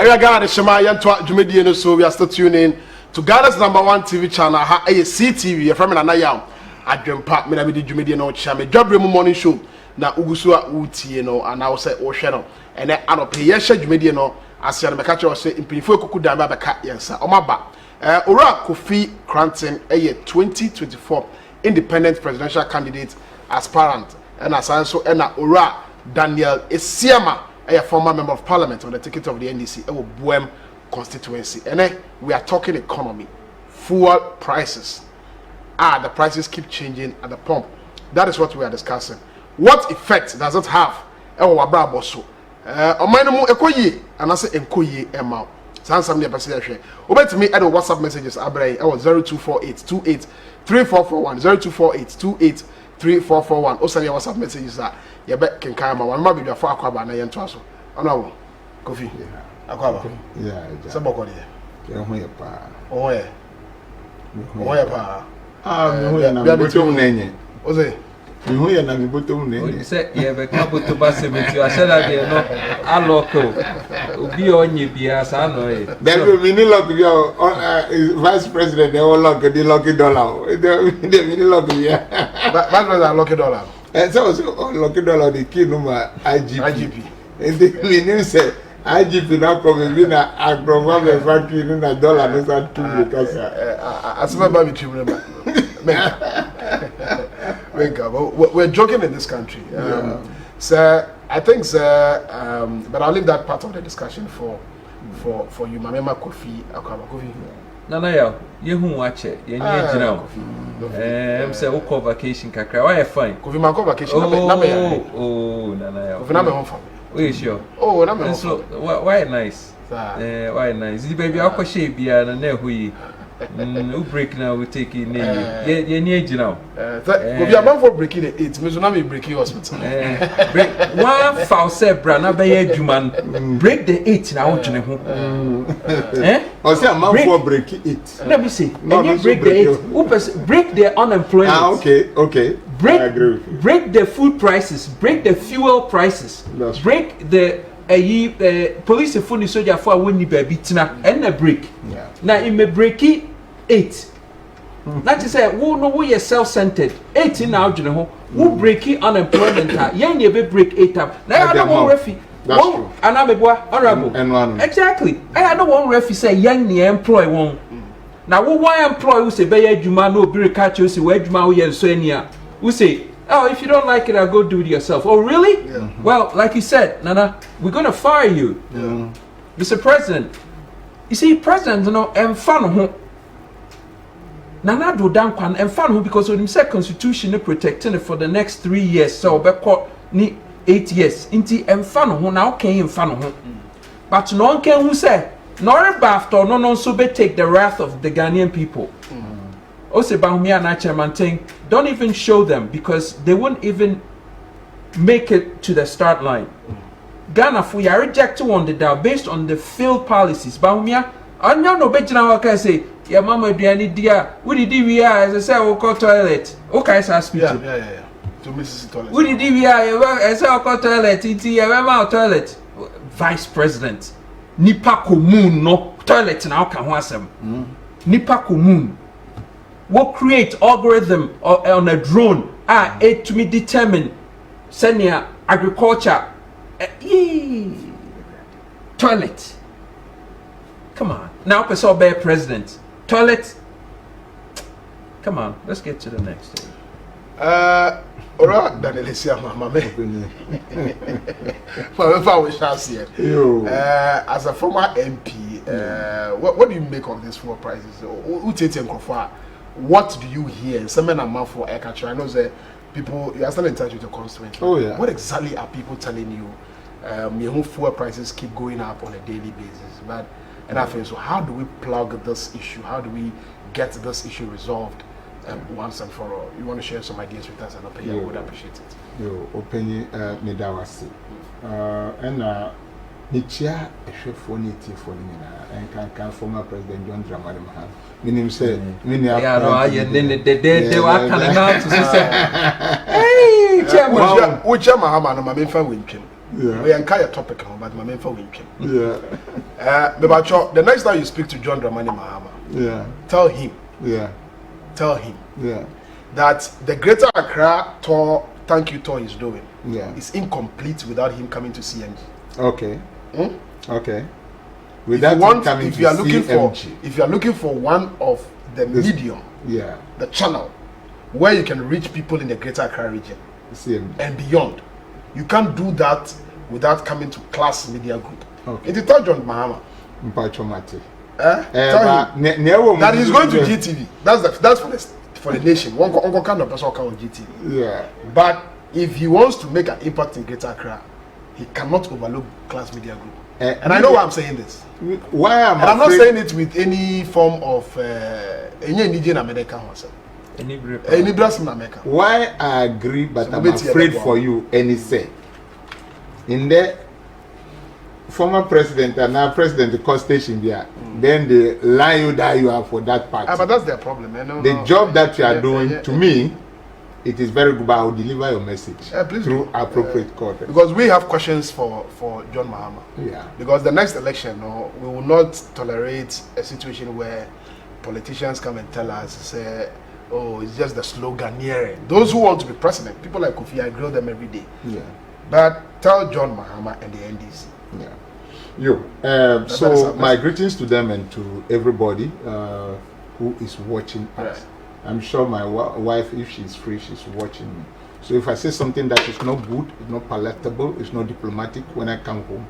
Area Ghana Shema Yantwa Jumedi, so we are still tuning to Ghana's #1 TV channel, CTV, from Nanayam. I jump up, me na Jumedi no chame, job morning show. Na Ugusua Uti, and I will say Oceano. And then I don't pay Yesha Jumedi no, as you are catcher say, in Pinfo Kudama Baka, yes, Omaba. Ora Kofi Cranton, 2024 independent presidential candidate aspirant, and as also Ora Daniel Esiama, a former member of parliament on the ticket of the NDC, Buem constituency. And then we are talking economy, fuel prices. The prices keep changing at the pump. That is what we are discussing. What effect does it have? Wabraboso. Omainu ekoyi, and I say enkoyi emma. Sansam ne person share. Obey to me at the WhatsApp messages abrei. 0248 283441 0248 Osanya WhatsApp messages are you bet can come one ma be for akwaba na yento aso. Ono Kofi. Akwaba. Yeah. Saboko de. Ke ho ye pa. Oye pa. Me ho ye na botom na enye. Oze. Me ho ye na me botom na enye. You say ye be ka boto ba se metu asela de no aloko. Obi onye bia sa no e. Then we need lock vice president they all lock the lucky dollar. The mini lock here. Vice president lucky dollar. And so lucky dollar the key number IGP. And the meaning say IGP now come in na agrova me factory na dollar no sa two because asema ba bi remember. We're joking in this country. So I think, but I'll leave that part of the discussion for you, Mama Kofi. Kofi. Nana ya, ye hu wache, ye nye jina. Say oko vacation kakra. Why fine? Kofi man ko vacation. Oh, Nana ya. Kofi na me home for me. Oh, you sure? Oh, na me home. So why nice? Why nice? The baby akoshe bia na hu yi. We break now, we take in ye near now. Kofi aban for breaking the 8. Me so na me breaking hospital. Break one foul say brana be human. Break the 8 now to ho. O say man for break it. Let me see. And you break the 8. Break the unemployment. Okay. Break, I agree with you. Break the food prices, break the fuel prices, break the police and phone soldier for when baby tina and a break. Yeah. Now it may break it 8. That is say, we know we are self-centered. 18 now, you know, we break it unemployment. Young you be break 8 up. Now I don't want refi. That's true. And I'm a boy honorable. And one. Exactly. I don't want refi say young ni employ one. Now we want employ who say be juma no be catch you say we juma we so enia. We say, oh, if you don't like it, I'll go do it yourself. Oh, really? Yeah. Well, like you said, Nana, we're going to fire you. Yeah. Mr. President. You see, President, you know, and fun. Nana do down kwan and fun because when you say constitution protecting it for the next 3 years, so be caught ni 8 years. Inti and fun now can fun. But no one can who say, nor after no so be take the wrath of the Ghanaian people. Also, Bahumia and Chairman thing, don't even show them because they won't even make it to the start line. Ghana, if we are rejected on the down based on the failed policies, Bahumia, I know better can say, yeah, Mama, do any dear, what did we are as I say, we'll call toilet. Okay, so I speak to Mrs. Toilet. What did we are as I call toilet, it's toilet. Vice President, Nipa Komun, no toilet now can wasem. Nipa Komun. We'll create algorithm on a drone it to be determined senior agriculture toilet. Come on now person be president toilet. Come on, let's get to the next thing. Ora Danielesia mama me we shall see it. As a former MP, what do you make of these fuel prices? What do you hear? Some amount for air catcher. I know that people, you are still in touch with your constituents. Oh yeah. What exactly are people telling you? Your fuel prices keep going up on a daily basis. But and I think so. How do we plug this issue? How do we get this issue resolved once and for all? You want to share some ideas with us, and I would appreciate it. Yo, opinion me da wase. And Nichia for native for and can former President John Dramani Mahama. Minim say, mini yeah, no, I they were coming out to say, hey, Chairman, which Mahama, no, my fan win. We encourage a topic, but my main for weekend. Yeah. The next time you speak to John Dramani Mahama, tell him that the Greater Accra tour, thank you tour he's doing, is incomplete without him coming to CMG. Okay. Okay. If you are looking for one of the medium, the channel where you can reach people in the Greater Accra region and beyond, you can't do that without coming to Class Media Group. Okay. It is told John Mahama. Tell him that he's going to GTV. That's for the nation. One kind of person can on GTV. Yeah. But if he wants to make an impact in Greater Accra, he cannot overlook Class Media Group. And I know why I'm saying this. Why am I? I'm not saying it with any form of any Indian American himself. Any Brazilian American. Why I agree, but so I'm afraid for you. Any say in the former president and now president the cost station there, then they lie you that you are for that party. But that's their problem. The job that you are doing, to me, it is very good. But I will deliver your message through appropriate content. Because we have questions for John Mahama. Yeah. Because the next election, we will not tolerate a situation where politicians come and tell us, say, oh, it's just the slogan nearing. Those who want to be president, people like Kofi, I grill them every day. Yeah. But tell John Mahama and the NDC. Yeah. So my greetings to them and to everybody who is watching us. Right. I'm sure my wife, if she's free, she's watching me. So if I say something that is not good, it's not palatable, it's not diplomatic, when I come home,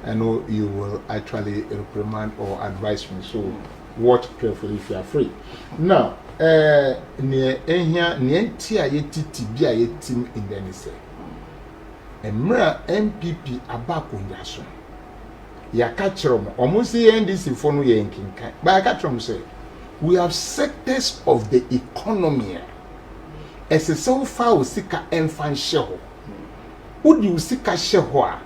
I know you will actually reprimand or advise me. So watch carefully if you are free. Now, near tia yeti bia yetim in the nise. Emra MPP abako yaso. Ya kachrom almost the NDC for no yanking. But I kachrom say we have sectors of the economy. As a so far sika enfan sheho. Would you sika sheho?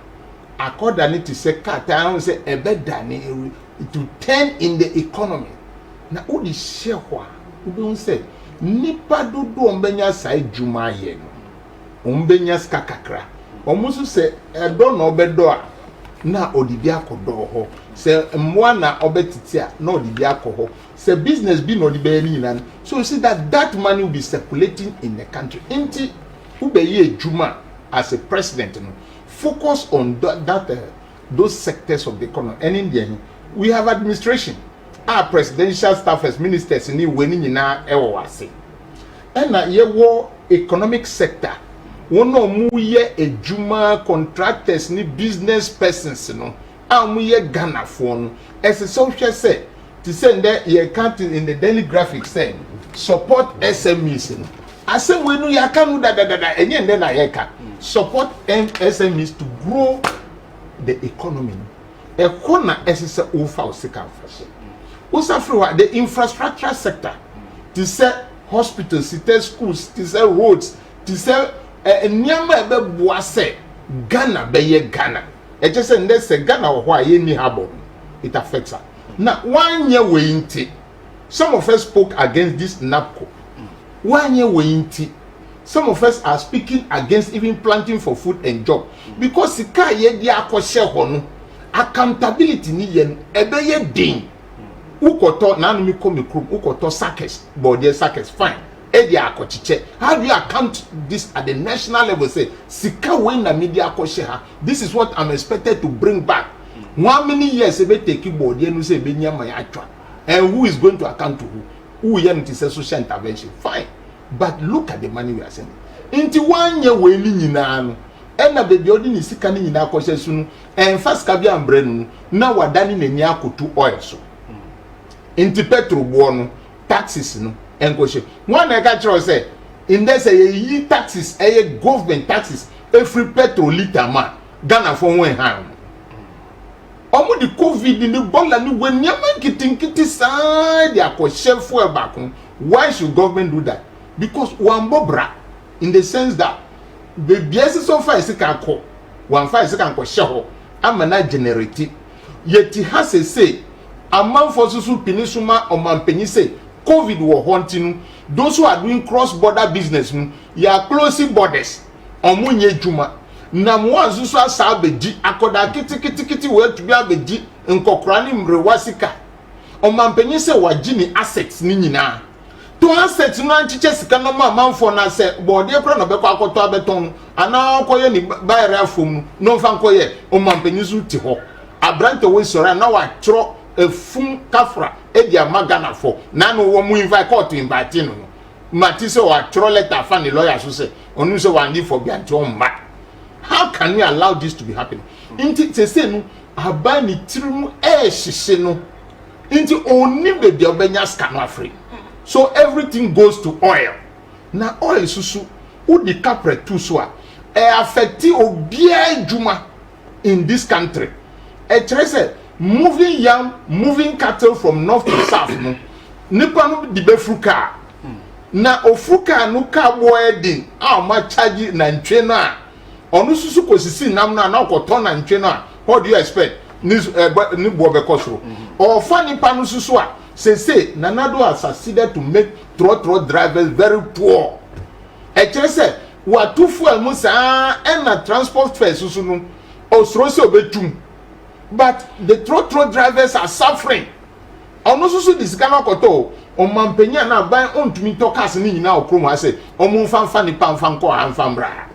According to say kata say ebedani to turn in the economy. Na would sheho? Don't say nipa dodo ombenya sai juma ye no. Ombenya ska kakra. Omusu say edo na obedo a na odibia kodo ho. Say mwa na obetiti a na odibia ho. Say business be no dibe ni nan. So you see that money will be circulating in the country. Inti ubeye juma as a president no. Focus on those sectors of the economy. And in the end, we have administration. Our presidential staff as ministers ni weni na ewo wase. Na ye wo economic sector. Wono mu ye ejuma contractors ni business persons no. Amu ye Ghana for no. As a social say to send that ye can't in the daily graphic say support SMEs no. Ase we no ya kanu da enye nde na ye ka. Support SMEs to grow the economy. E kona esese ofa osika fashion. The infrastructure sector, to say hospitals, to say schools, to say roads, to say Nyama ebe buase Ghana beye Ghana. It just say Ghana or why ye ni habo. It affects her. Now 1 year waiting. Some of us spoke against this NAPCO. 1 year waiting. Some of us are speaking against even planting for food and job because sika ye di akoshe hono accountability ni yen ebe ye din. Ukoto na mi ko mi group ukoto sackers body sackers fine edi akochiche. How do you account this at the national level? Say sika when na media akoshe ha, this is what I'm expected to bring back. How many years ebe take body no say be nyama ya atwa, and who is going to account to who yen it is a social intervention fine, but look at the money we are sending into 1 year we ni nyina no ena baby odi ni sika ni nyina akoshe sunu en fast ka bia mbre no na wadani na ni akotu oil so inti petrol buono taxes no enkoshe one na ka tro say in there say yi taxes government taxes every petrol liter man Ghana for when ham omo di covid ni bola ni we nyama kitinkiti side akoshe fuel back. Why should government do that? Because one bobra in the sense that the BS so far is can call one fire is can sheho amana generate yet has a say among for susu pinisuma or man say COVID were haunting those who are doing cross border business you are closing borders on munye juma na mo ansusu asa abedi akoda kiti we to be abedi nkokora ni mrewasika omampanyi se wagi ni assets ni nyina to assets no anchiche sika no manfo na se bode pro na beko akoto abeton ana akoye ni bayre afom no mfa nkoye omampanyi su ti ho abrante we sora na wa tro efum kafra edi amagana fo na no wo mu invite court invite no mati se wa tro letter fa ni lawyer so se onu se wa need for bianti omba. How can we allow this to be happening? Inti say no aba ni tirim hihye no inti oni baby obenya scan afre. So everything goes to oil. Na oil susu udi capre tu so a affect obia juma in this country. Say moving yam, moving cattle from north to south no. Nipa no di befruka. Na ofuka no ka boy a ma charge na ntwe no a onu susu kosisi nam na okoton na ntwe no a what do you expect ni bo be kosoro or funny panu susu a say nanado has succeeded to make trotro drivers very poor say what two fuel musa and na transport fare susu no osoro se obetum but the trotro drivers are suffering onu susu disikana okoto o mampenya na ban ontumi tokas ni nyina okromo ase omo mfanfa ni pamfa nko amfambra.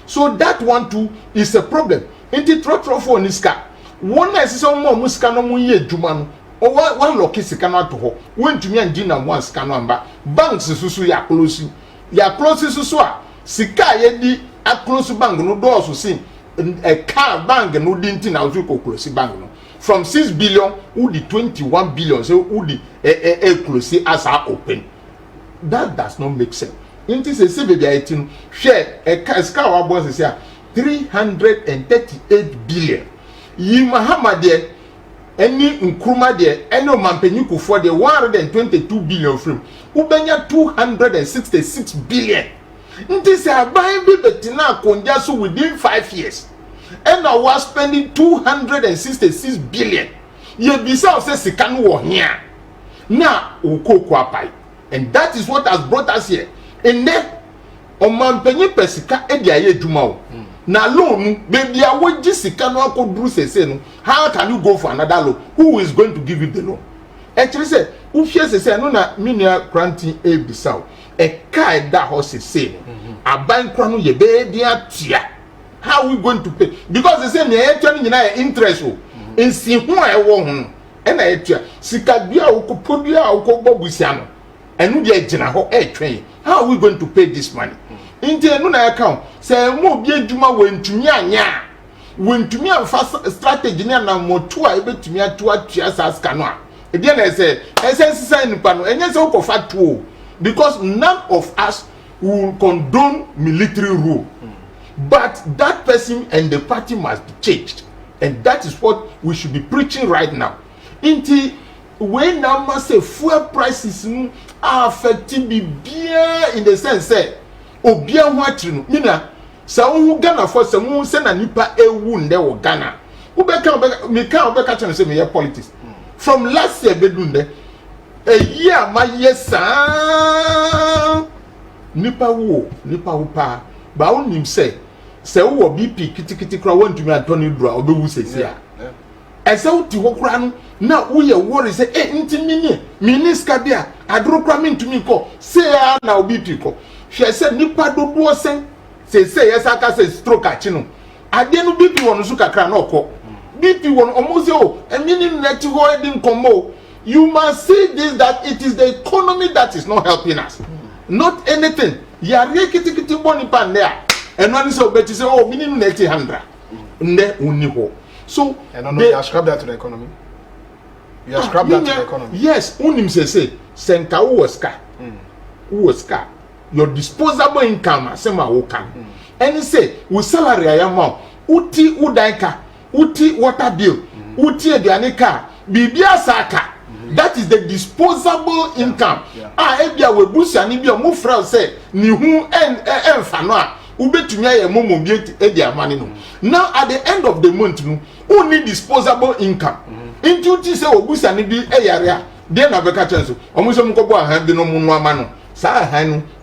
So that one too is a problem. Inti trotro for niska one na sise omo musika no mu ye djuma no o wa loki sika no to ho wentumi andi na one sika no amba banks susu ya close susu a sika ye di a close bank no do so sin a car bank no di nti na oju ko close bank no from 6 billion udi 21 billion so udi close as are open. That does not make sense. Inti se baby aitin share a ska wa boss say 338 billion yi mahama de any nkruma de any mampanyi kufo de 122 billion from ubenya 266 billion. Inti se aban bi betina akonja so within 5 years and I was spending 266 billion. Ye bisa say sika no wo here na ukoko apai, and that is what has brought us here. And then omampanyi pesika edi aye djuma o na loan baby awo sika no akoduru sese no, how can you go for another loan? Who is going to give you the loan? Actually say ufie sese no na minia granting a bisao e kai da ho sese no aban kra no ye be dia tia. How are we going to pay? Because they say na etua ni na interest o ensi ho a ewo ho e na etua sika bia okopodua okobobusia no enu dia gina ho e twen. How are we going to pay this money? Inti enu na account say mo bi adwuma wentumi anya wentumi amfa strategy na na moto a ebetumi atu atua saska no a e dia na say essence nipa no enye say ukofa tuo, because none of us will condone military rule. But that person and the party must be changed, and that is what we should be preaching right now. Inti when now must say fuel prices are affecting bibia in the sense say obia ho atri no mina sa wo Ghana for se mu se na nipa ewu nde wo Ghana wo be ka me ka say me politics from last year bedunde a year ma yesa nipa wo pa ba unim say wo BP kitikiti kra wantumi antoni dura obewu sesi a ese uti ho kra no na wo ye worry say nti miniska bia adro kra mentumi ko say na obi ko hwe say nipa dodo sen say yesa ka say stroke achi no ade no BP won so kakra na okọ BP won omoze o emini net ho edin komo. You must see this, that it is the economy that is not helping us, not anything. Ya rekiti boni pan there and one so bet say oh minimum 100 ne uniho. So and no you ascribe that to the economy. You ascribe that to the economy. Yes, unim say senka uoska your disposable income asema wokan. And say we salary ayama uti udaika uti water bill uti edianika bibia saka. That is the disposable income. Ebia we busia ni bia mo fra say ni hu enfa no a ubetumi aye momo bi edi amane no. Now at the end of the month no, who need disposable income? Into ti say obusia ni bi eyare a de na beka chanso. Omo so mkobo ahan bi no mu no ama no.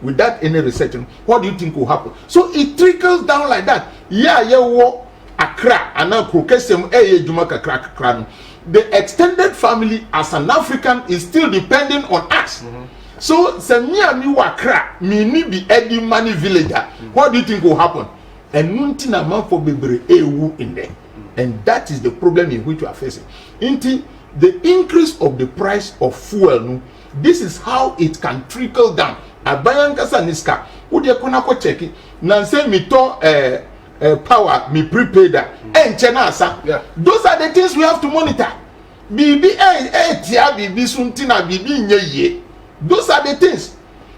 without any research, what do you think will happen? So it trickles down like that. Yeah, Accra and now the extended family as an African is still depending on us. So Samia Accra, me be Eddie Money villager. What do you think will happen? And nothing amount for baby in there. And that is the problem in which we are facing. Into the increase of the price of fuel, this is how it can trickle down. Abayankasa niska, udi kona ko check it. Nanse mi to power mi prepaid chenasa. Those are the things we have to monitor. Bibi tia bibi suntina bibi nyeye. Those are the things.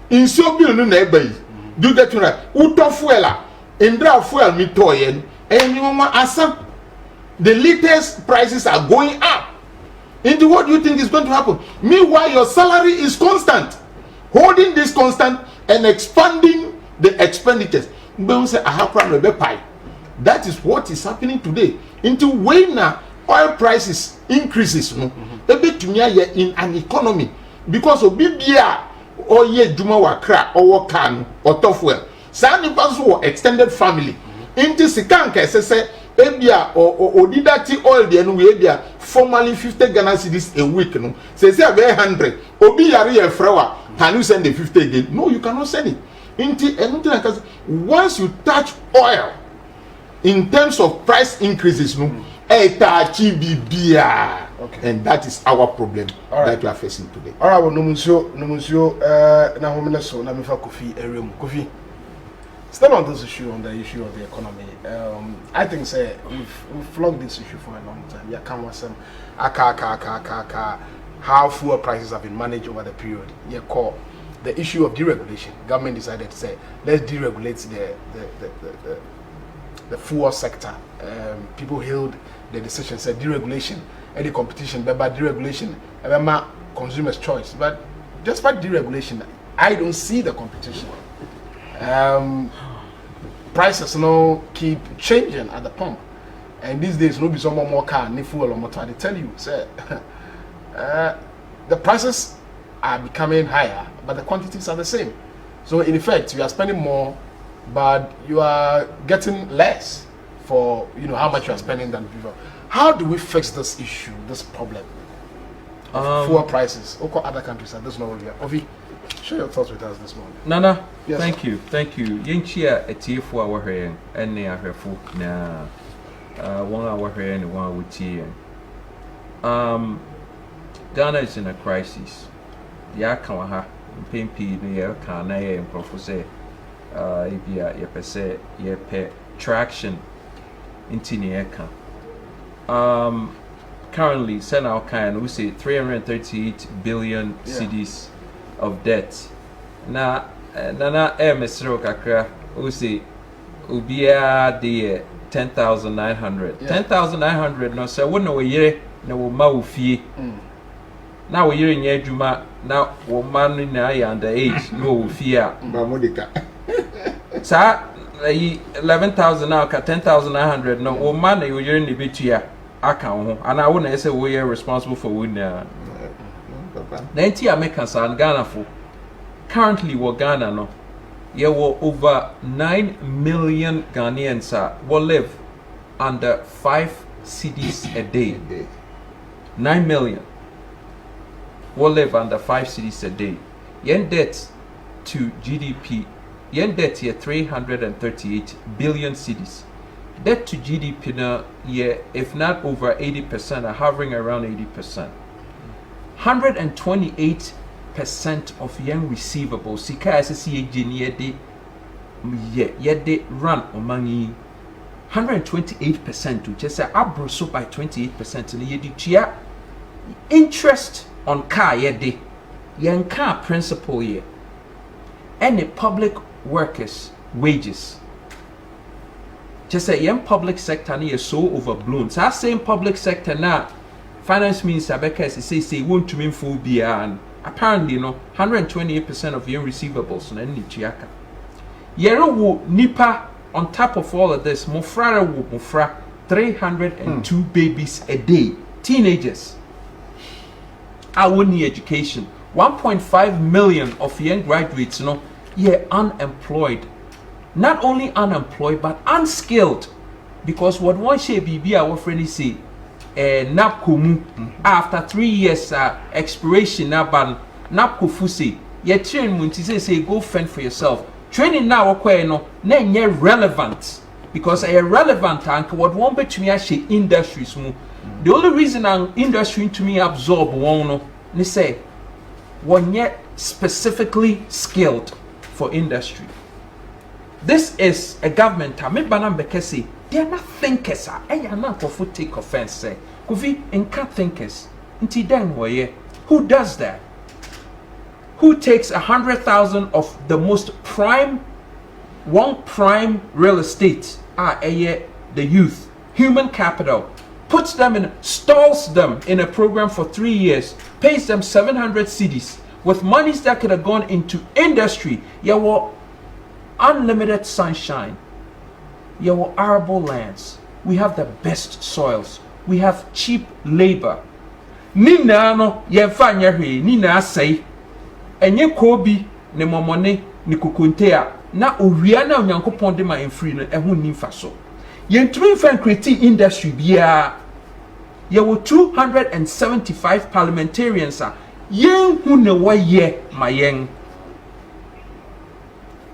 In so bill no na ebayi. Do get right. Uto fuela, indra fuel mi to yen. And you mama asa. The latest prices are going up. Into what do you think is going to happen? Meanwhile, your salary is constant. Holding this constant and expanding the expenditures. That is what is happening today. Into when oil prices increases, in an economy because of BBR or ye Juma Wakra or Wakan or Tofuel. Sani Basu extended family. Into Sikanka say Ebia or didati oil the Ebia formally 50 Ghana cedis a week. No, say 100. Obi yari a frawa. Can you send the 50 again? No, you cannot send it. Into once you touch oil, in terms of price increases, no, and that is our problem that we are facing today. All right, well, no monsieur, na homina so na mefa Kofi Erem. Kofi, still on this issue, on the issue of the economy. I think say we've flogged this issue for a long time. Yeah, come with some how fuel prices have been managed over the period. Yeah, call the issue of deregulation. Government decided to say let's deregulate the fuel sector. People hailed the decision, said deregulation, any competition, but by deregulation, remember consumers' choice. But just by deregulation, I don't see the competition. Prices now keep changing at the pump, and these days no be some more car, ni fuel or motor. They tell you, say, the prices are becoming higher, but the quantities are the same. So in effect, you are spending more, but you are getting less for how much you are spending than before. How do we fix this issue, this problem? Fuel prices. Or other countries are this not really. Ovi, share your thoughts with us this morning. Nana, yes. Thank you. Yenchia etifu awahre ene ahrefu na one awahre and one wuti. Ghana is in a crisis. Ya kawaha mpempi ne ya kana ye mkrofo se ibia ye pese ye pe traction into ne eka. Currently, Senau can we say 338 billion cedis of debt. Na nana mesro kakra we say ubia de 10,900. 10,900 no say wona we yere na wo ma wo fie. Na we yere nya adwuma na wo ma no na ya under age no wo fie a ba modika. Sa 11,000 now ka 10,900 no wo ma na yo yere ni betua aka ho ana wo na say we are responsible for we na na nti America san Ghana for currently wo Ghana no ye wo over 9 million Ghanaians will live under 5 cedis a day. 9 million will live under 5 cedis a day. Yen debt to GDP, yen debt here 338 billion cedis. Debt to GDP now, yeah, if not over 80%, are hovering around 80%. 128% of young receivables, Sika SCA de run among 128% to just say abroso by 28% in the year. Interest on car yede yen car principal ye any public workers wages just say yen public sector na so overblown so same public sector na finance minister Abeka say won't to mean full bia and apparently 128% of your receivables na ni chiaka yere wo nipa on top of all of this mofra 302 babies a day, teenagers. I won't need education. 1.5 million of young graduates, unemployed. Not only unemployed, but unskilled. Because what one share BB our friend say, NAPCO after 3 years expiration ban NAPCO fusi, ye train munti say go fend for yourself. Training now na relevant. Because relevant and what one bet me actually industries mu. The only reason an industry to me absorb one ni say one yet specifically skilled for industry. This is a government. I mean, Banam Bekesi. They are not thinkers. They are not for take offense. Say, Kuvi inka thinkers. Inti den waye. Who does that? Who takes 100,000 of the most prime real estate? The youth, human capital, puts them in, stalls them in a program for 3 years, pays them 700 cedis with monies that could have gone into industry. Your unlimited sunshine, your arable lands. We have the best soils. We have cheap labor. Nina no yemfa nyahwe nina say enye kobi ne momone ne kukuntea na owia na onyankopon de ma enfree no eho nimfa so. Yentumi fan create industry bia. There were 275 parliamentarians yen hu ne waye mayen.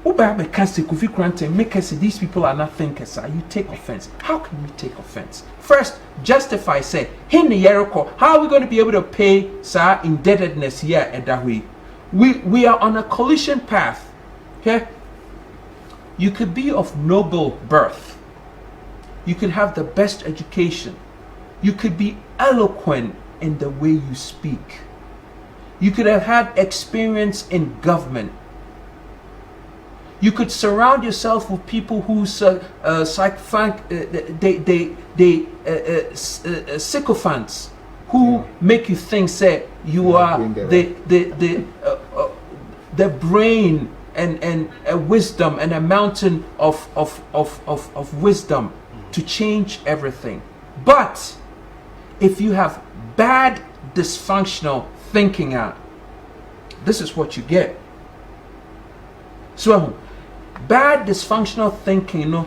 Uba kasi Kofi Krante make us these people are not thinkers. You take offense. How can we take offense? First, justify say, how are we going to be able to pay sa indebtedness here at that way? We are on a collision path. Okay? You could be of noble birth. You could have the best education. You could be eloquent in the way you speak. You could have had experience in government. You could surround yourself with people who sycophants who make you think say you are the brain and wisdom and a mountain of wisdom to change everything. But if you have bad dysfunctional thinking this is what you get. So bad dysfunctional thinking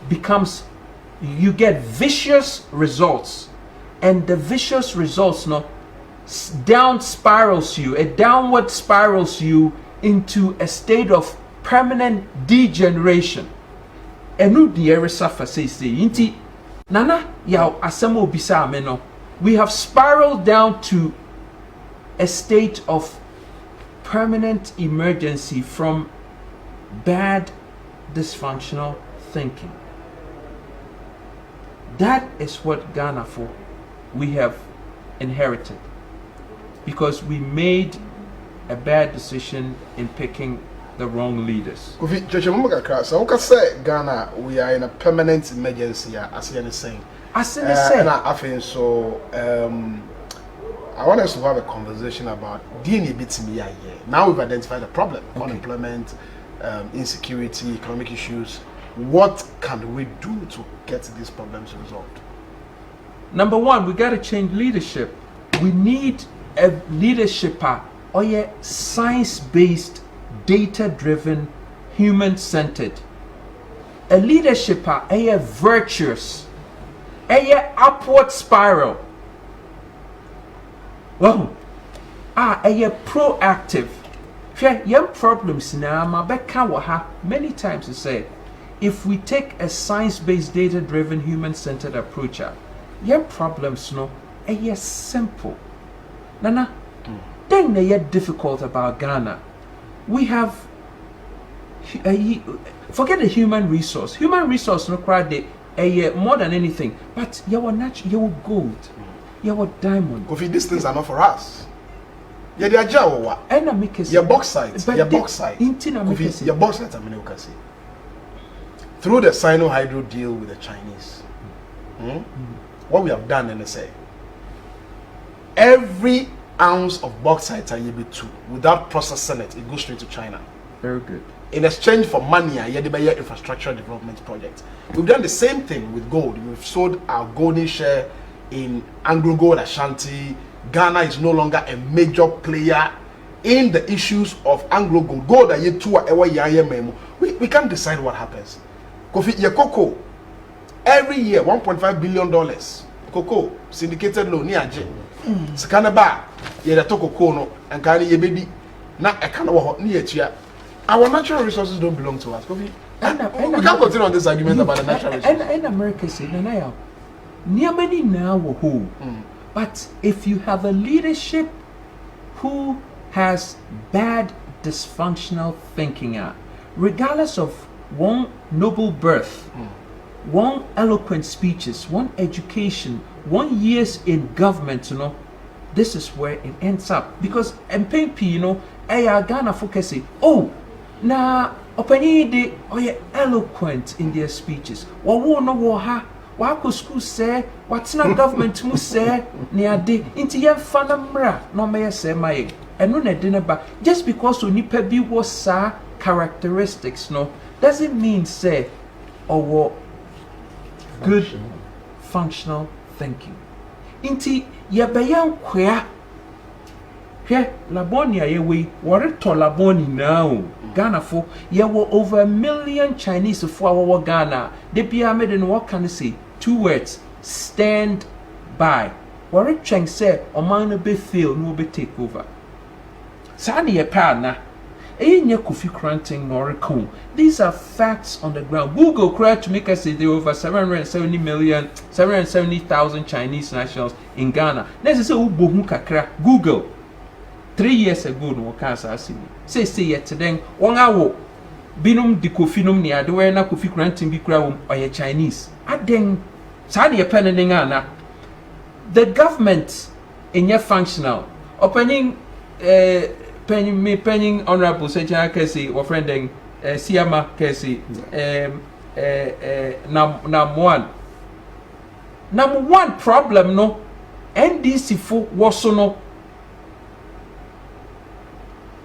becomes, you get vicious results, and the vicious results downward spirals you into a state of permanent degeneration. Enu diere safa say inti nana yaw asemo bisa me we have spiraled down to a state of permanent emergency from bad dysfunctional thinking. That is what Ghana we have inherited, because we made a bad decision in picking the wrong leaders. Ghana, we are in a permanent emergency, as you're saying. And I think so. I want us to have a conversation about DNA. Now we've identified the problem: unemployment, insecurity, economic issues. What can we do to get these problems resolved? Number one, we got to change leadership. We need a leadership or science-based, data-driven, human-centered. A leadership virtuous, upward spiral. Well, proactive. Young problems now, many times to say, if we take a science-based, data-driven, human-centered approach, young problems simple. Nana, then they are difficult about Ghana. We have forget the human resource. Human resource more than anything. But your gold, your diamond. Kofi, these things are not for us. Yeah, they are Jawa. Your bauxite. Your bauxite. Your bauxite, through the Sino-Hydro deal with the Chinese, what we have done, and say, every ounce of bauxite without processing it, it goes straight to China. Very good. In exchange for money, infrastructure development project. We've done the same thing with gold. We've sold our golden share in Anglo Gold Ashanti. Ghana is no longer a major player in the issues of Anglo gold that you two are we can't decide what happens. Kofi ye cocoa every year $1.5 billion cocoa syndicated loan ni aje sikana ba ye to cocoa no and kan ye bedi na e kan wo ni atua. Our natural resources don't belong to us. Kofi we can't continue on this argument about the natural resources. And America say na near many now who. But if you have a leadership who has bad dysfunctional thinking, regardless of one noble birth, one eloquent speeches, one education, 1 years in government, this is where it ends up. Because MPP, Ghana focus oh, na opani de eloquent in their speeches. Wako school say, what's not government mu say, near de into your fanamra, no may say my and no dinner ba just because unipa be was sa characteristics, no, doesn't mean say or good functional thinking. Inti ya bayan kwea here Labonia ye we worry to Laboni now. Ghana for ye were over 1 million Chinese for our Ghana. The pyramid in what can I say? 2 words: stand by. Worry Cheng say Oman be fail no be take over. Sani ye pa na. Nye Kofi Kranting nor Coon. These are facts on the ground. Google cried to make us say there are over 770,000 Chinese nationals in Ghana. Let's say Ubohu Kakra. Google. 3 years ago, no cancer. Say yet then 1 hour. Binum di Kofinum near the way na Kofi Kranting be crown or a Chinese. I then Sadi a pen and the government in your functional opening penning honorable Sejan Kesi or friending Siama Kesi number one problem no NDC for was so no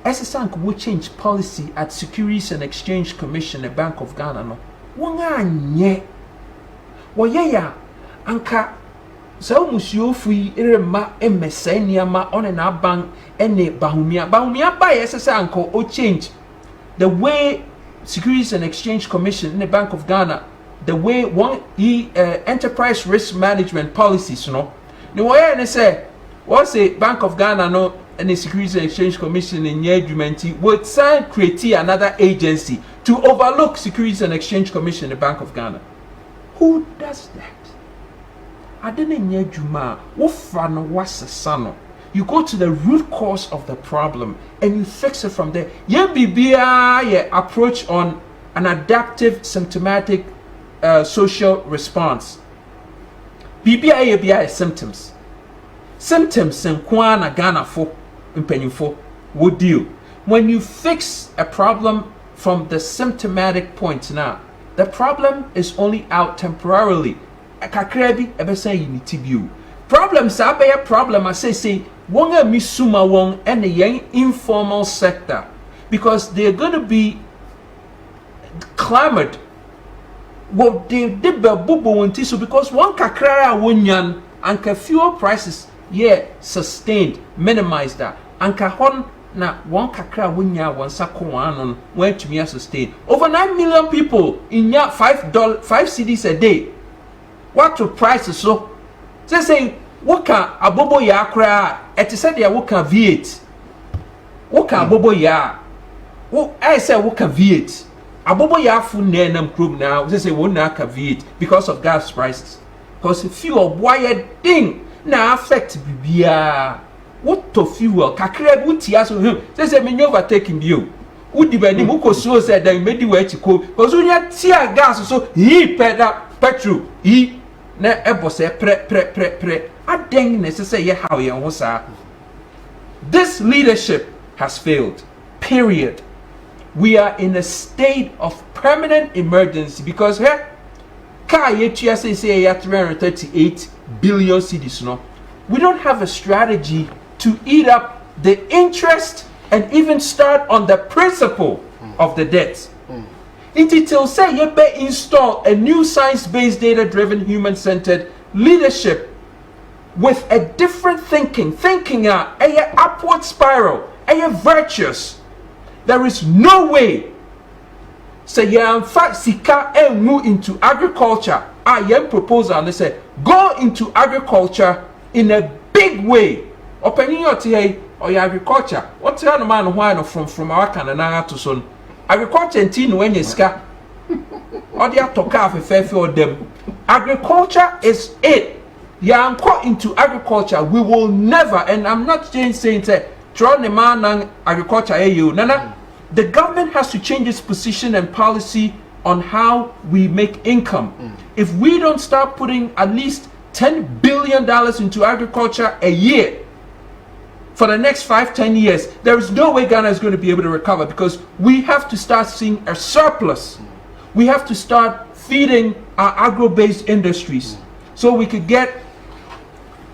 SSANC will change policy at Securities and Exchange Commission, the Bank of Ghana no wanga nye woyaya anka so musio free irema emesenia ma on na bank ene bahumia ba SSANC o change the way Securities and Exchange Commission in the Bank of Ghana, the way one enterprise risk management policies no woyaya say what's a Bank of Ghana no and the Securities and Exchange Commission in Yedumenti would sign create another agency to overlook Securities and Exchange Commission in the Bank of Ghana. Who does that? I didn't know Juma. You go to the root cause of the problem and you fix it from there. Yeah, approach on an adaptive symptomatic social response. BBI symptoms. Symptoms in Kwana Ghana for impenyufo would deal. When you fix a problem from the symptomatic point now, the problem is only out temporarily. Kakrebi ebesa yinitibiu. Problems are problem I say wonga misuma wong and the young informal sector because they're going to be clamored. What they did bubu so because one kakra wonyan and fuel prices sustained, minimize that. Anka hon na one kakra wunya one sako went to me sustain. Over 9 million people in ya $5 cedis a day. What to prices so? They say waka abobo ya kra et said ya waka V8. Waka abobo ya. I say waka V8. Abobo ya fu nenam group now. They say wona ka V8 because of gas prices. Because fuel wire thing na affect bibia what to fuel kakra butia so say me overtaking you would depend who so said that made way to go because when you tear gas so he petrol he na ebo say pre aden necessary how you want. This leadership has failed, period. We are in a state of permanent emergency because here say 338 billion cedis no. We don't have a strategy to eat up the interest and even start on the principle of the debt. In detail, say you better install a new science-based, data-driven, human-centered leadership with a different thinking a upward spiral, virtuous. There is no way say in fact sika and move into agriculture. I am proposal and they say go into agriculture in a big way. Opening your TA or your agriculture. What's the man who from our Canada to son? Agriculture and teen when you ska. Or they have to carve fair for them. Agriculture is it. Yeah, I'm into agriculture. We will never, and I'm not saying say throw the man and agriculture you. Nana, the government has to change its position and policy on how we make income. If we don't start putting at least $10 billion into agriculture a year for the next 5-10 years, there is no way Ghana is going to be able to recover, because we have to start seeing a surplus. We have to start feeding our agro-based industries so we could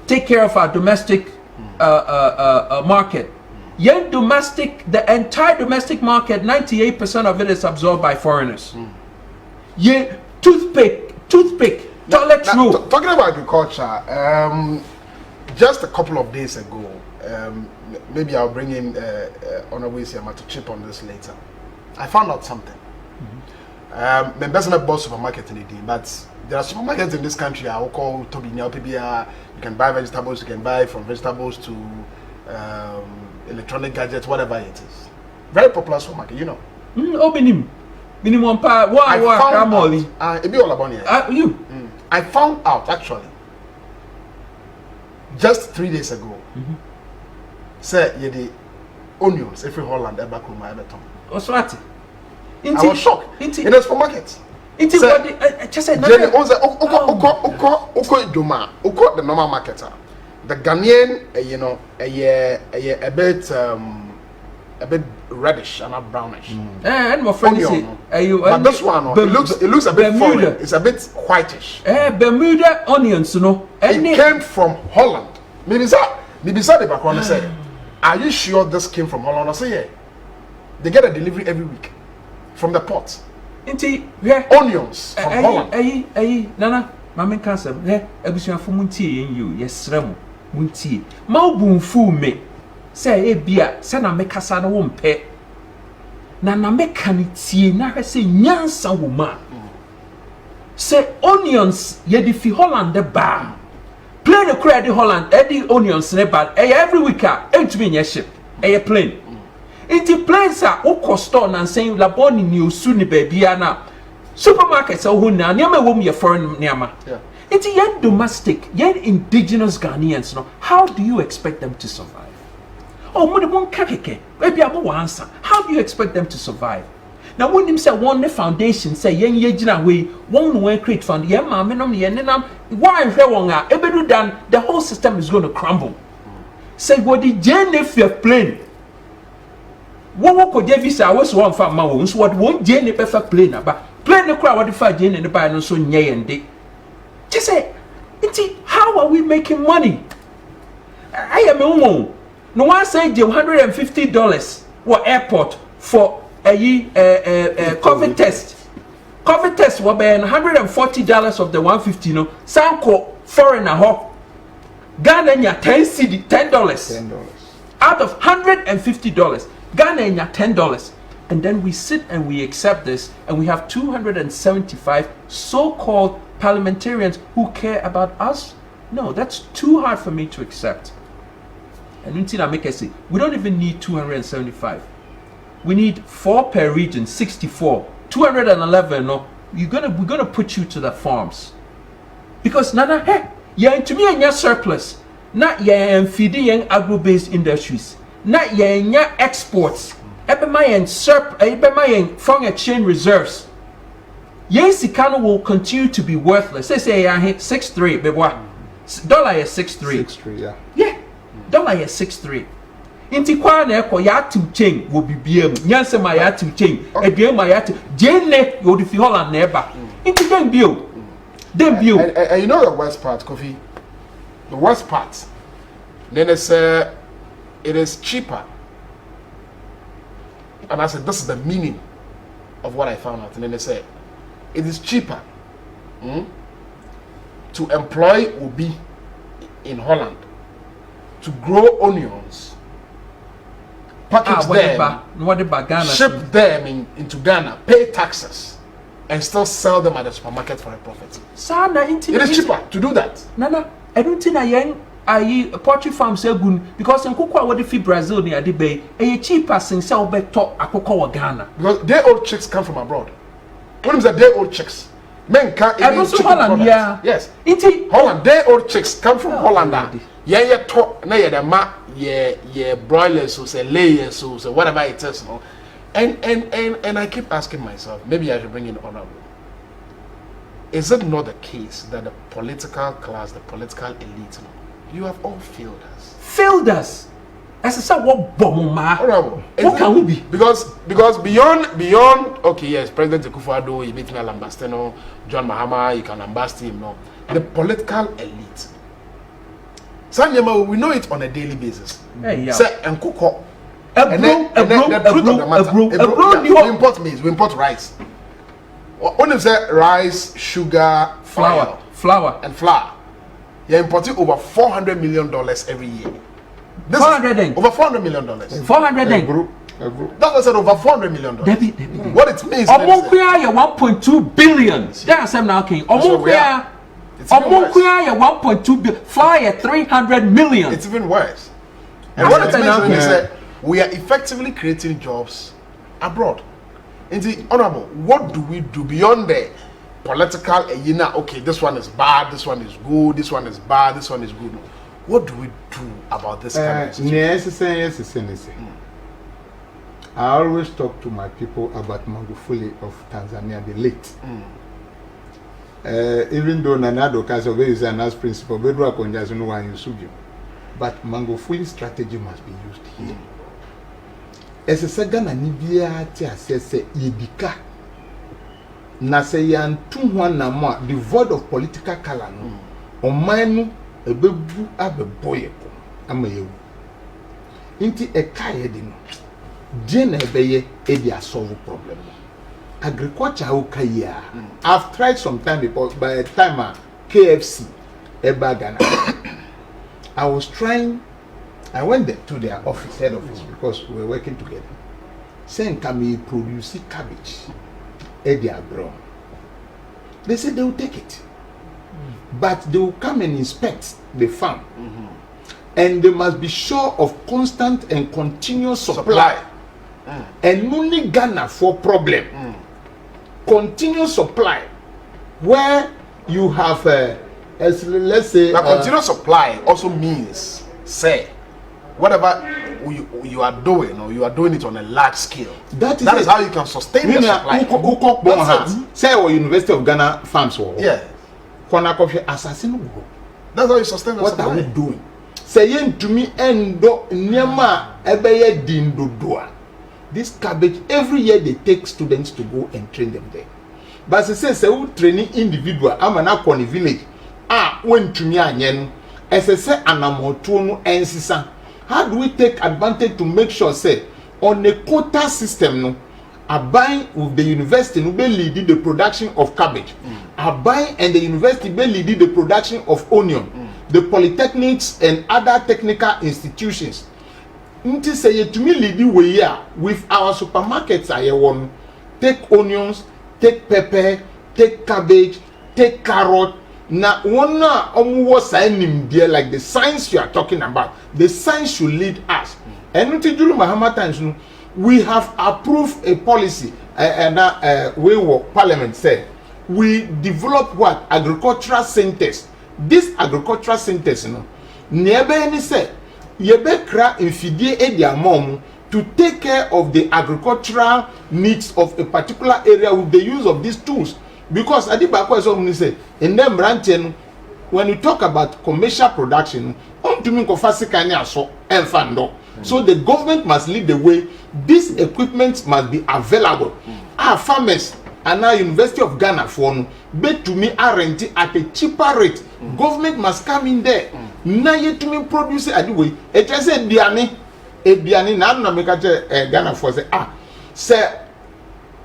take care of our domestic market. Yet the entire domestic market, 98% of it is absorbed by foreigners. Yeah, toothpick, toilet roll. Talking about agriculture, just a couple of days ago, maybe I'll bring in Honorable Isiama to chip on this later. I found out something. My best boss supermarket in the day, but there are supermarkets in this country I will call Toby Nyao PBR. You can buy vegetables, you can buy from vegetables to electronic gadgets, whatever it is. Very popular supermarket, you know. Minimum pa I found out actually just 3 days ago. Say you the onions every Holland ever come my beton. I was shocked. In the supermarket. Just said the normal marketer. The Ghanaian, a bit reddish and not brownish. And my friend say, but this one, it looks a bit foreign. It's a bit whitish. Bermuda onions, you know. It came from Holland. Maybe the background say, are you sure this came from Holland? I say, yeah. They get a delivery every week from the port. Onions from Holland. Nana, Mamma Castle, Ebusian for Munti in you, yes, Remo, Munti. Malboom fool me. Say, beer, send a mecasana won't pay. Nana mecanity, never say, Yansa woman. Say, onions, ye fi Holland the bar. Play the credit Holland, Eddie onions, never, every week, ain't to be in your ship, a plane. Inti planes are oko store and saying laboni new soon baby na supermarkets are who na nyama wom your foreign nyama. Inti yen domestic, yen indigenous Ghanaians no. How do you expect them to survive? Oh, money won't kakeke. Maybe I will answer. How do you expect them to survive? Now when him say one the foundation say yen yejina way one way create fund yen ma menom yen nam why wonga ebedu dan the whole system is going to crumble. Say what the JNF plane. One could visa was one for mounts, what won't Jane perfect plane about plane the crowd what if I Jane and the buy no so yay and day. Just say, how are we making money? I am no one say $150 what airport for a COVID test. COVID test will be $140 of the 150 no. Sanko foreigner hawk. Ghana $10 out of $150. Ghana $10, and then we sit and we accept this, and we have 275 so-called parliamentarians who care about us. No, that's too hard for me to accept. And until I make a say, we don't even need 275. We need 4 per region, 64, 211. No, we're gonna put you to the farms, because nana, hey, you're to me and your surplus, not you're feeding agro-based industries. Not yenya exports. Ebe mayen foreign exchange reserves. Yen sikano will continue to be worthless. Say I hit 6.3, beboa. Dollar is 6.3. 6.3, yeah. Yeah. Dollar is 6.3. Inti kwa na eko ya to chain will be BM. Nyanse ma ya to chain. Ebiem ma ya to Jane you fi Holland neighbor. Inti den bio. Den bio. And you know the worst part, Kofi? The worst part. Then it's it is cheaper. And I said, this is the meaning of what I found out. And then they said, it is cheaper to employ Obi in Holland to grow onions package them, Ghana, ship them into Ghana, pay taxes, and still sell them at the supermarket for a profit. It is cheaper to do that. Nana, I don't think I poultry farm say good because in Cocoa what if Brazil near the bay, a cheaper since I'll bet talk a Cocoa Ghana. Because day old chicks come from abroad. What is the day old chicks? Men can't even chicken Holland, yeah. Yes. Inti Holland, day old chicks come from Holland. Yeah, talk, na the ma, yeah, broilers, so say layers, so whatever it is, no. And I keep asking myself, maybe I should bring in honorable. Is it not the case that the political class, the political elite, you have all failed us? Failed us. As I said, what bomb? Honorable. What can we be? Because beyond okay, yes, President Akufo-Addo, you meet me Lambastino, John Mahama, you can lambast him, no. The political elite. Sanyama, we know it on a daily basis. Hey, yeah. Say and cook. And then the truth of the matter, we import maize, we import rice. When you say rice, sugar, flour, and flour, you're importing over $400 million every year. This 400 over $400 million. 400 That's what I said, over $400 million. Debbie. What it means is 1.2 billion. That's now king. 1.2 billion. Fly at 300 million. It's even worse. And what it means is that we are effectively creating jobs abroad. In the honorable, what do we do beyond the political? Okay, this one is bad, this one is good, this one is bad, this one is good. What do we do about this kind of situation? I always talk to my people about Magufuli of Tanzania, the late. Even though Nanado Kasobe is an as principal, but Magufuli's strategy must be used here. As a second, Anibia says, Yedika. Nasayan 2-1 Nama, devoid of political color. On mine, a bebu abe boy. Amayu. Inti a kayedin. Jene beye, edia solve problem. Agriculture ukaya. I've tried some time before, by the time KFC, Ghana. I went there to their office, head office, because we were working together. Saying, can we produce cabbage? Edia bro. They said they will take it. But they will come and inspect the farm. And they must be sure of constant and continuous supply. And only Ghana for problem. Continuous supply. Where you have, let's say... Now, continuous supply also means, say, whatever you are doing, or you are doing it on a large scale. That is how you can sustain the supply. Say, or University of Ghana farms. Yeah. Assassin. That's how you sustain the supply. What are we doing? Saying to me, endo nyama ebeye dindo doa. This cabbage, every year they take students to go and train them there. But they say we training individual. I'm an akoni village. When to me anyen. As I say, anamotuonu ensisa. How do we take advantage to make sure, say, on a quota system, no, Abai with the university no be leading the production of cabbage. Abai and the university be leading the production of onion. The polytechnics and other technical institutions. Nti say to me lead the way here with our supermarkets. I want take onions, take pepper, take cabbage, take carrot. Now, one was signing there like the science you are talking about. The science should lead us. And we have approved a policy, and we work Parliament said we develop what agricultural centers. This agricultural centers, nearby any say, yebekra infidie edia mom to take care of the agricultural needs of a particular area with the use of these tools. Because I did back what someone said in them branching when you talk about commercial production, so the government must lead the way. This equipment must be available. Our farmers and our University of Ghana for bet to me are renting at a cheaper rate. Government must come in there. Now you to me produce it anyway. It just said Diani now make Ghana for say sir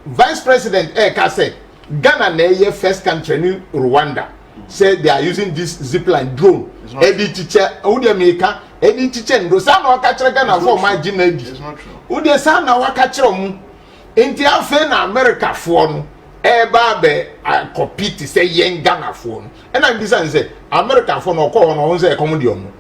Vice President said Ghana na first country in Rwanda. Say they are using this zipline drone. Any teacher, who they make any teacher, and those are not catching Ghana for my genealogy. It's not true. Who they say now what catch them? India Fena America phone. Eba compete say yen Ghana phone. And I'm this and say America phone or call on say commodium.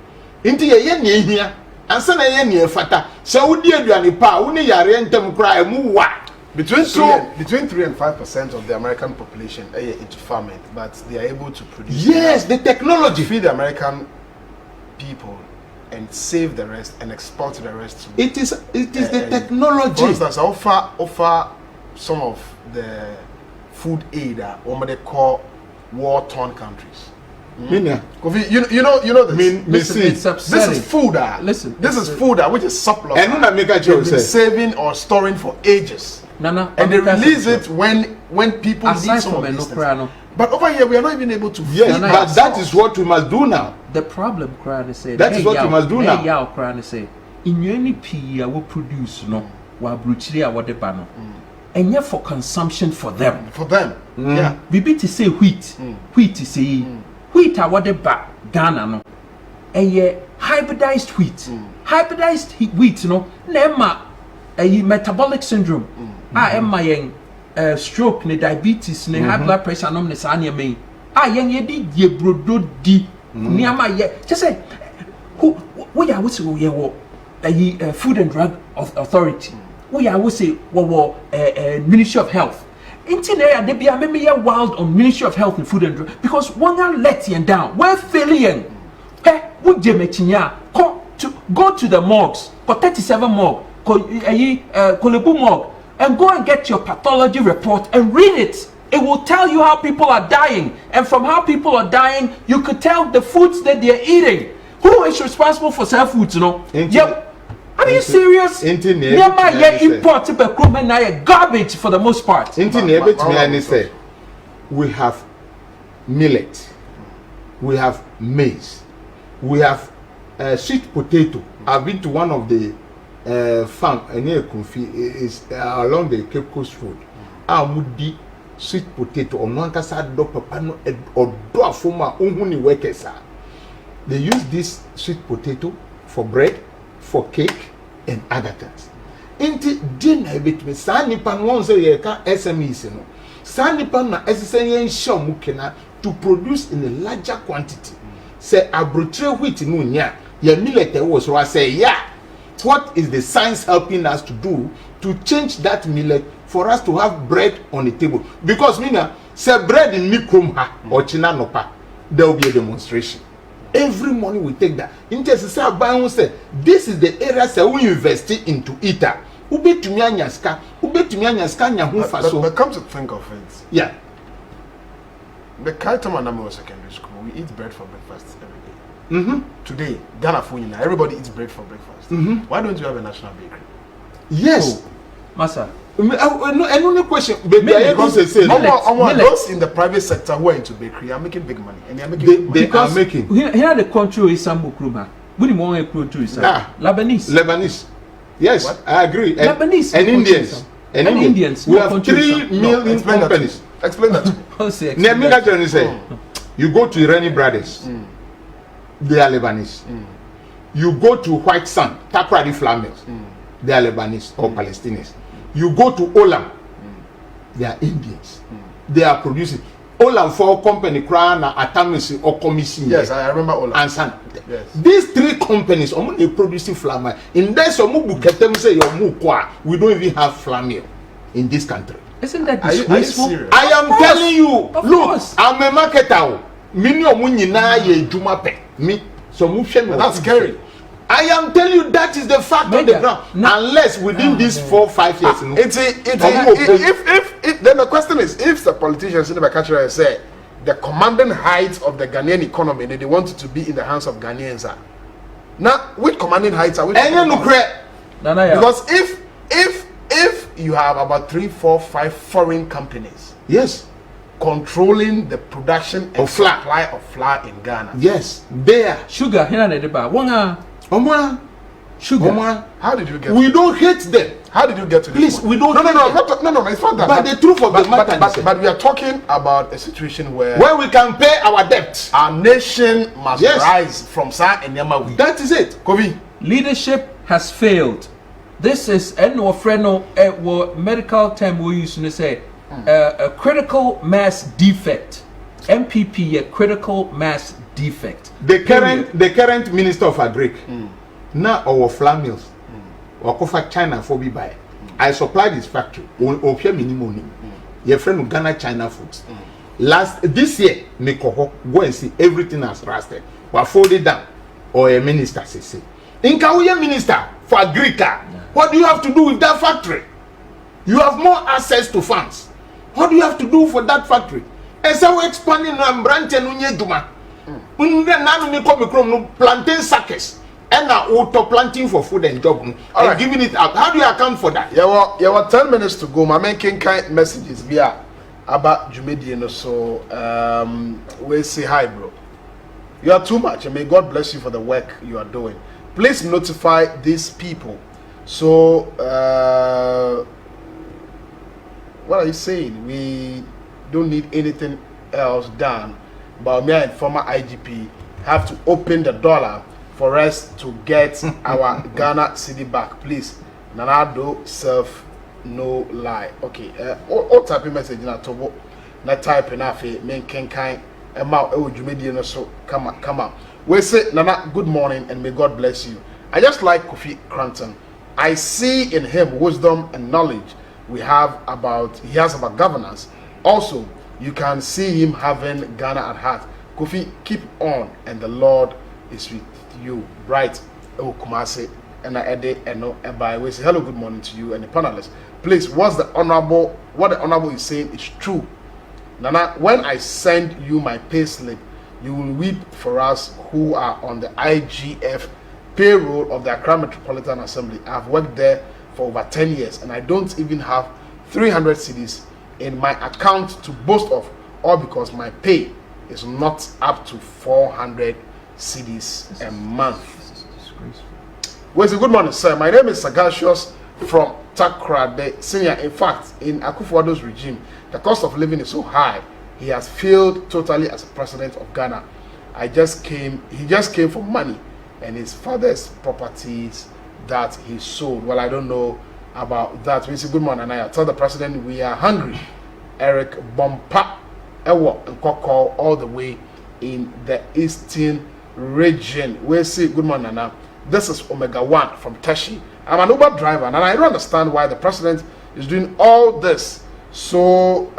India yen here. And so yen fata. So who dear you and pa, who near rentem cry move what? Between 3 and 5% of the American population are into farming, but they are able to produce. Yes, the technology. Feed the American people and save the rest and export the rest. It is the technology. For instance, I offer some of the food aid that what they call war-torn countries. Kofi, you know this. Listen, it's upsetting. This is food Listen, this is food which is surplus. And when I make a joke, they've been saving or storing for ages. Nana, And they release it when people aside need some from of these no things. But over here, we are not even able to. yes, Nana, but that is what we must do now. the problem crying say That is what we must do now. Hey, y'all crying say in any PE we produce no wa bruchiri a what the bano. And yet for consumption for them. For them, yeah. Bibi to say wheat. Wheat to say wheat a what the ba Ghana no. And hybridized wheat. Hybridized wheat no nema a metabolic syndrome. Emma yen stroke ne diabetes ne high blood pressure no ne sa ne me. Yen ye di brodo di niama ye. Just say who we are say we wo Food and Drug Authority. We are say wo Ministry of Health. Intinera they be a me wild on Ministry of Health and Food and Drug because one can let you down. We're failing. Hey, would you go to the morgues, go 37 morgue, Kolebu morgue, and go and get your pathology report and read it. It will tell you how people are dying, and from how people are dying, you could tell the foods that they are eating. Who is responsible for self foods? No, are you serious? Nearby, import garbage for the most part. We have millet, we have maize, we have sweet potato. I've been to one of the farm near Kumfi is along the Cape Coast Road. Amudi sweet potato or nankasa do papa no or do afoma unhuni workers. They use this sweet potato for bread, for cake, and other things. Inti dinner bit me sani pan one say ye can SMEs no. Sani pan na SSN show mukena to produce in a larger quantity. Say abrotre wheat no nya ye millet was so I say yeah. What is the science helping us to do to change that millet for us to have bread on the table? Because mina say bread in mikrom ha or china nopa, there will be a demonstration. Every morning we take that. Interest say buy say this is the area say we invest into it. Ube tumi anyaska nya hu fa so. But come to think of it. Yeah. The Kaitam and Namo Secondary School, we eat bread for breakfast every day. Today, Ghana Funina, everybody eats bread for breakfast. Why don't you have a national bakery? Yes. Massa. No question. Baby, I don't say those in the private sector who are into bakery are making big money, and they are making big money. They are making. Here the country is Sambu Kruma. We need more country is Lebanese. Yes, what? I agree. Lebanese and Indians. And Indians. We have 3 million companies. Explain that to me. You go to Irani Brothers, they are Lebanese. You go to White Sun, Takradi Flamels, they are Lebanese or Palestinians. You go to Olam, they are Indians. They are producing. Olam for company Krana, Atamisi or Commission. Yes, I remember Olam. And San. Yes. These 3 companies are only producing flamer. In there, some say we don't even have flamer in this country. Isn't that disgraceful? I am telling you, look, I'm a marketer. That's scary. I am telling you that is the fact on the ground. Unless within these 4 or 5 years, if then the question is, if the politicians in the country say the commanding heights of the Ghanaian economy, they want it to be in the hands of Ghanaians. Now, which commanding heights are we talking about? Because if you have about 3, 4, 5 foreign companies, yes, controlling the production and supply of flour in Ghana, yes, there sugar here and there, Sugar. Woman, How did you get? we don't hate them. How did you get to this? Please, we don't. No, hate them. no. It's not that. But the truth of the matter is, but we are talking about a situation where we can pay our debt. our nation must rise from Sa and Yamawi. That is it. Kobe. Leadership has failed. This is medical term we use to say a critical mass defect. MPP, a critical mass defect. The current minister of Agric, now our flour mills, or China for be buy. I supplied this factory. Opia minimum. Your friend Ghana China Foods. This year, go and see everything has rusted. We fold it down. Or a minister say. In Kawuya minister for Agrica, what do you have to do with that factory? You have more access to funds. What do you have to do for that factory? And so we're expanding on branch and unyeduma. Plantain suckers. And now auto planting for food and job and giving it out. How do you account for that? Yeah, well, 10 minutes to go. My making kind messages via about Jumedian. So we say hi, bro. You are too much, and may God bless you for the work you are doing. Please notify these people. So what are you saying? We don't need anything else done. But me and former IGP have to open the dollar for us to get our Ghana city back, please. Nanado self no lie. Okay. All type of message na tobo. Na type na fe men kenkan ema e Jumedi no so come on. We say Nana, good morning and may God bless you. I just like Kofi Cranton. I see in him wisdom and knowledge he has about governance. Also, you can see him having Ghana at heart. Kofi, keep on and the Lord is with you. Right. Kumase and I and by we say hello, good morning to you and the panelists. Please, what the honorable is saying is true. Nana, when I send you my pay slip, you will weep for us who are on the IGF payroll of the Accra Metropolitan Assembly. I've worked there for over 10 years and I don't even have 300 cedis in my account to boast of, all because my pay is not up to 400 cedis a month. This is disgraceful. Well, good morning, sir. My name is Sagasius from Takra, the senior. In fact, in Akufo-Addo's regime, the cost of living is so high. He has failed totally as president of Ghana. He just came for money and his father's properties that he sold. Well, I don't know about that. We say good morning, and I tell the president we are hungry. Eric Bompa Ewo and Koko all the way in the eastern region. We say good morning, Nana. This is Omega 1 from Teshi. I'm an Uber driver and I don't understand why the president is doing all this so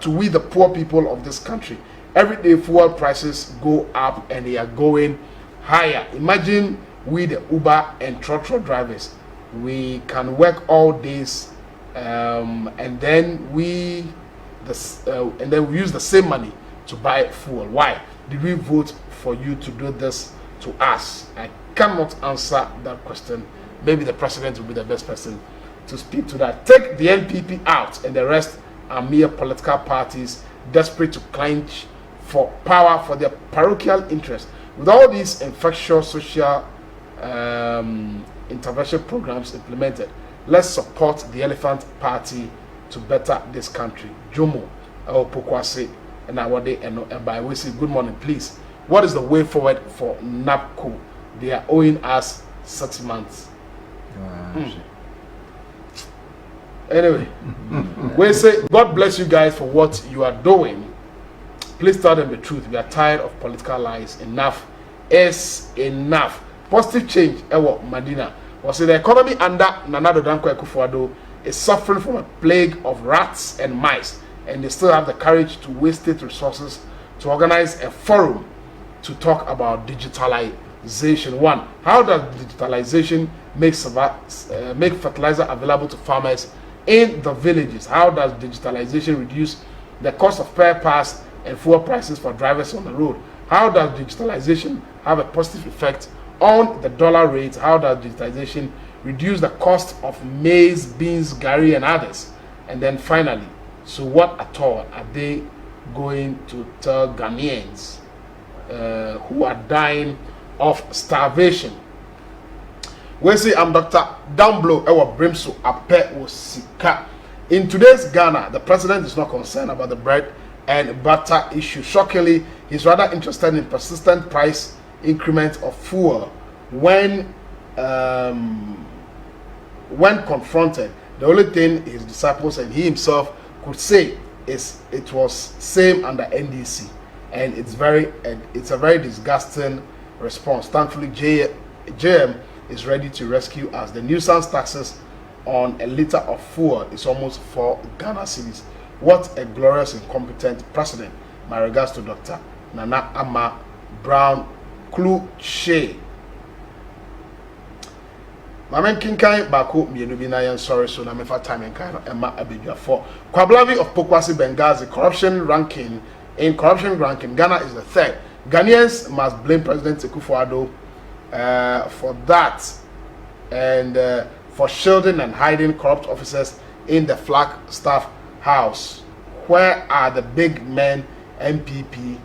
to we the poor people of this country. Everyday fuel prices go up and they are going higher. Imagine we the Uber and Trotro drivers, we can work all days and then we use the same money to buy fuel. Why did we vote for you to do this to us? I cannot answer that question. Maybe the president will be the best person to speak to that. Take the NPP out and the rest are mere political parties desperate to clinch for power for their parochial interest. With all these infectious social intervention programs implemented, let's support the Elephant Party to better this country. Jomo Pokwase and Awade and by we say good morning, please. What is the way forward for NAPCO? They are owing us 6 months. Anyway, we say God bless you guys for what you are doing. Please tell them the truth. We are tired of political lies. Enough is enough. Positive change. Ewo Madina was the economy under Nana Danko Akufo-Addo is suffering from a plague of rats and mice, and they still have the courage to waste state resources to organize a forum to talk about digitalization. One, how does digitalization make fertilizer available to farmers in the villages? How does digitalization reduce the cost of spare parts and fuel prices for drivers on the road? How does digitalization have a positive effect on the dollar rate? How does digitalization reduce the cost of maize, beans, gari, and others? And then finally, so what at all are they going to tell Ghanaians who are dying of starvation? We say I'm Dr. Down below our Brimso Ape Osika. In today's Ghana, the president is not concerned about the bread and butter issue. Shockingly, he's rather interested in persistent price increment of fuel. When confronted, the only thing his disciples and he himself could say is it was same under NDC, and it's a very disgusting response. Thankfully, JM is ready to rescue us. The nuisance taxes on a liter of fuel is almost 4 Ghana cedis. What a glorious incompetent president. My regards to Dr. Nana Ama Brown Kluche. Mamen Kinkai Bako Mienubina, sorry, so na mefa time and kind of Emma Abidja for Kwablavi of Pokwasi Benghazi corruption ranking. In corruption ranking, Ghana is the 3rd. Ghanaians must blame President Akufo-Addo for that and for shielding and hiding corrupt officers in the Flagstaff House. Where are the big men MPP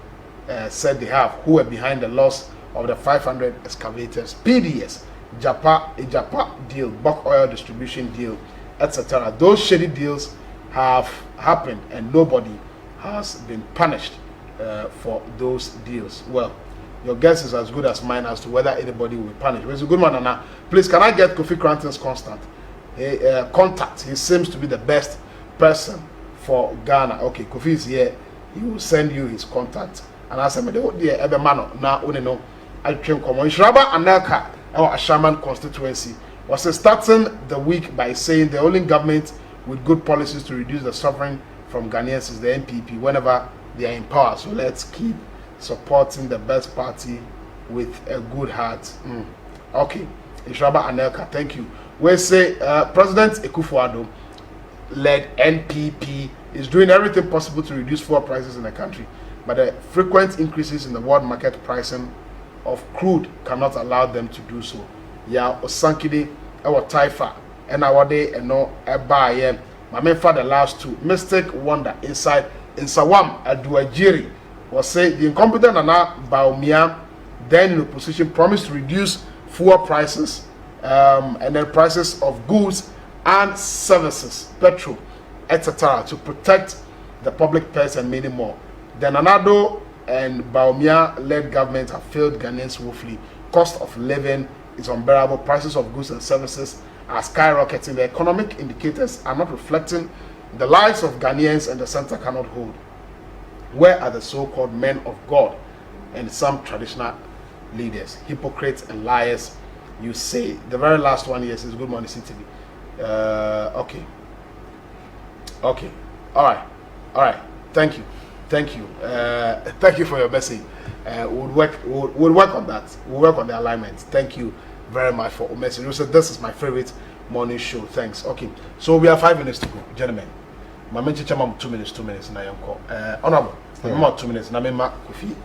said they have who were behind the loss of the 500 excavators? PDS, Japa deal, bulk oil distribution deal, etc. Those shady deals have happened and nobody has been punished for those deals. Well, your guess is as good as mine as to whether anybody will be punished. Well, it's a good one, Nana. Please, can I get Kofi Cranton's contact? He seems to be the best person for Ghana. Okay, Kofi is here. He will send you his contact. And I said, dear Ebemano, now only know I can come on. Shraba Anelka, our Ashaman constituency, was starting the week by saying the only government with good policies to reduce the suffering from Ghanaians is the NPP whenever they are in power. So let's keep supporting the best party with a good heart. Okay, Ishraba Anelka, thank you. We say President Akufo-Addo led NPP is doing everything possible to reduce fuel prices in the country, but the frequent increases in the world market pricing of crude cannot allow them to do so. Ya Osankide, our Taifa, and our day and no Ebaye. My main for the last two. Mystic Wonder inside in Sawam Aduajiri was say the incompetent Nana Baumia, then in opposition, promised to reduce fuel prices and then prices of goods and services, petrol, etc., to protect the public purse and many more. The Nanado and Baumia-led government have failed Ghanaians woefully. Cost of living is unbearable. Prices of goods and services are skyrocketing. The economic indicators are not reflecting the lives of Ghanaians, and the center cannot hold. Where are the so-called men of God and some traditional leaders? Hypocrites and liars, you say. The very last one, yes, is Good Morning CTV. Okay. All right. Thank you. Thank you for your message. We'll work on that. We'll work on the alignment. Thank you very much for your message. You said this is my favorite morning show. Thanks. Okay. So we have 5 minutes to go, gentlemen. My mention chairman 2 minutes. Now I'm call. Honorable. Yeah. 2 minutes. Now I'm Kofi.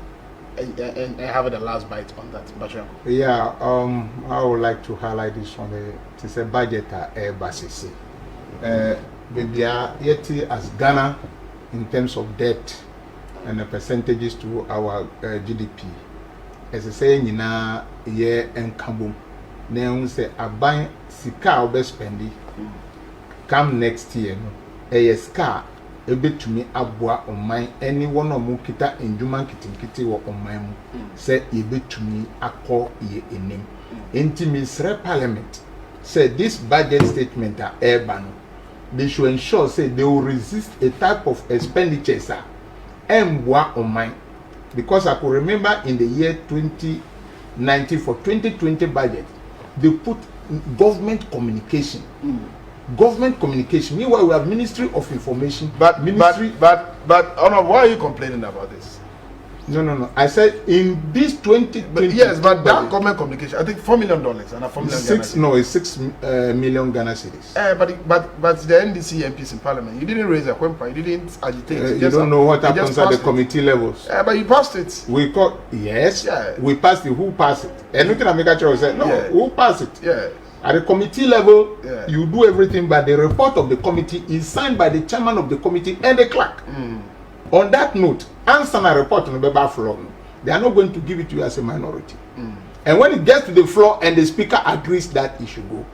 And have the last bite on that. Yeah. I would like to highlight this on it's a budget basis. Maybe yet as Ghana in terms of debt and the percentages to our GDP. As I say, a year and Kabum. Now say a buy sika be spendi. Come next year, a scar a bit to me abwa on my any one of mukita in Juman kitty or on my say a bit to me a call ye in name. Intimisre Parliament said this budget statement are urban. They should ensure say they will resist a type of expenditures and work on mine. Because I could remember in the year 2019 for 2020 budget, they put government communication. Government communication. Meanwhile, we have Ministry of Information. But Honor, why are you complaining about this? No. I said in this 2020. Yes, but that government communication, I think $4 million and a $4 million. It's 6 million Ghana cedis. But the NDC MPs in Parliament, you didn't raise a whimper, you didn't agitate. You don't know what happens at the committee levels. But you passed it. We passed it. Who passed it? And looking at Megacho said, no, who passed it? Yeah. At the committee level, you do everything, but the report of the committee is signed by the chairman of the committee and the clerk. On that note, answer my report on the Beba floor. They are not going to give it to you as a minority. And when it gets to the floor and the speaker agrees that it should go,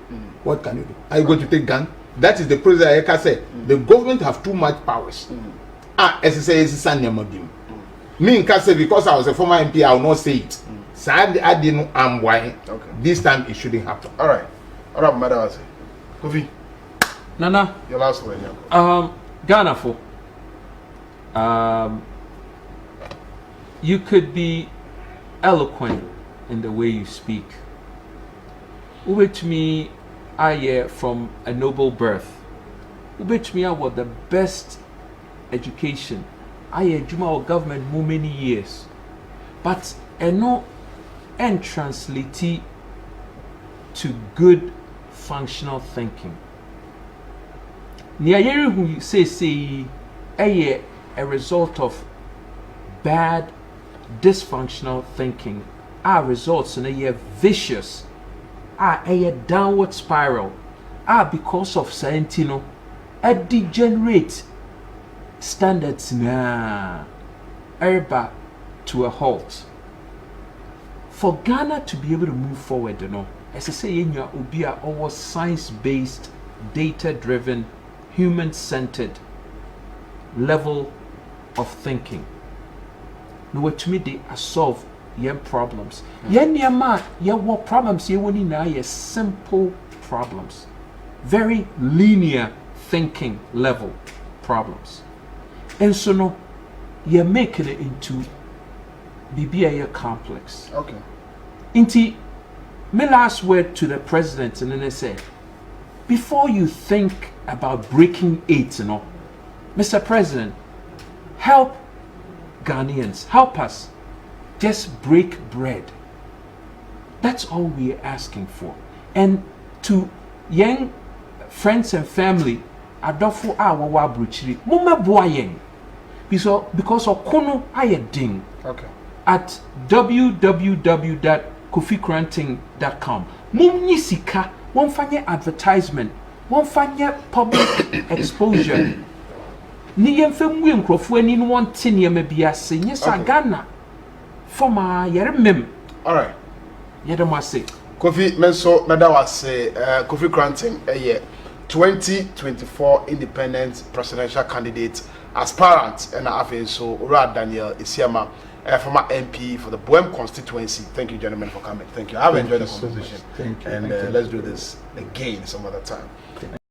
what can you do? Are you going to take gun? That is the president. Like I said, the government have too much powers. As I say, it's me in Kase, because I was a former MP, I will not say it. So I didn't know why. Okay. This time it shouldn't happen. All right, Madam Kofi. Nana. Your last word. Yeah. Ghana for. You could be eloquent in the way you speak. Which me, I from a noble birth. Which me, I was the best education. I Juma government for many years, but no and translate to good functional thinking. Niayeri who say a result of bad dysfunctional thinking are results in a vicious a downward spiral because of scientino a degenerate standards na erba to a halt. For Ghana to be able to move forward, as I say in your ubia our science-based, data-driven, human-centered level of thinking. No way to me they solve yen problems. Yen yama what problems ye woni na ye simple problems. Very linear thinking level problems. And so no, you're making it into BBA complex. Okay. Inti, my last word to the president, and then I say, before you think about breaking 8, Mr. President, help Ghanaians, help us just break bread. That's all we're asking for. And to young friends and family, adofo awawa bruchiri, mumma boyen. Because okono ayeding. Okay. At www.kofikranting.com. Mumni sika, one fanya advertisement, one fanya public exposure. Ni yemfe mwe nkrofo ani no wonte ne mabiase nyesa Ghana forma yeremem. All right. Yedamase. Kofi menso meda wase Kofi Kranting 2024 independent presidential candidate aspirant and after so Rad Daniel Isiama former MP for the Boem constituency. Thank you gentlemen for coming. Thank you. I've enjoyed the conversation. Thank you. And let's do this again some other time.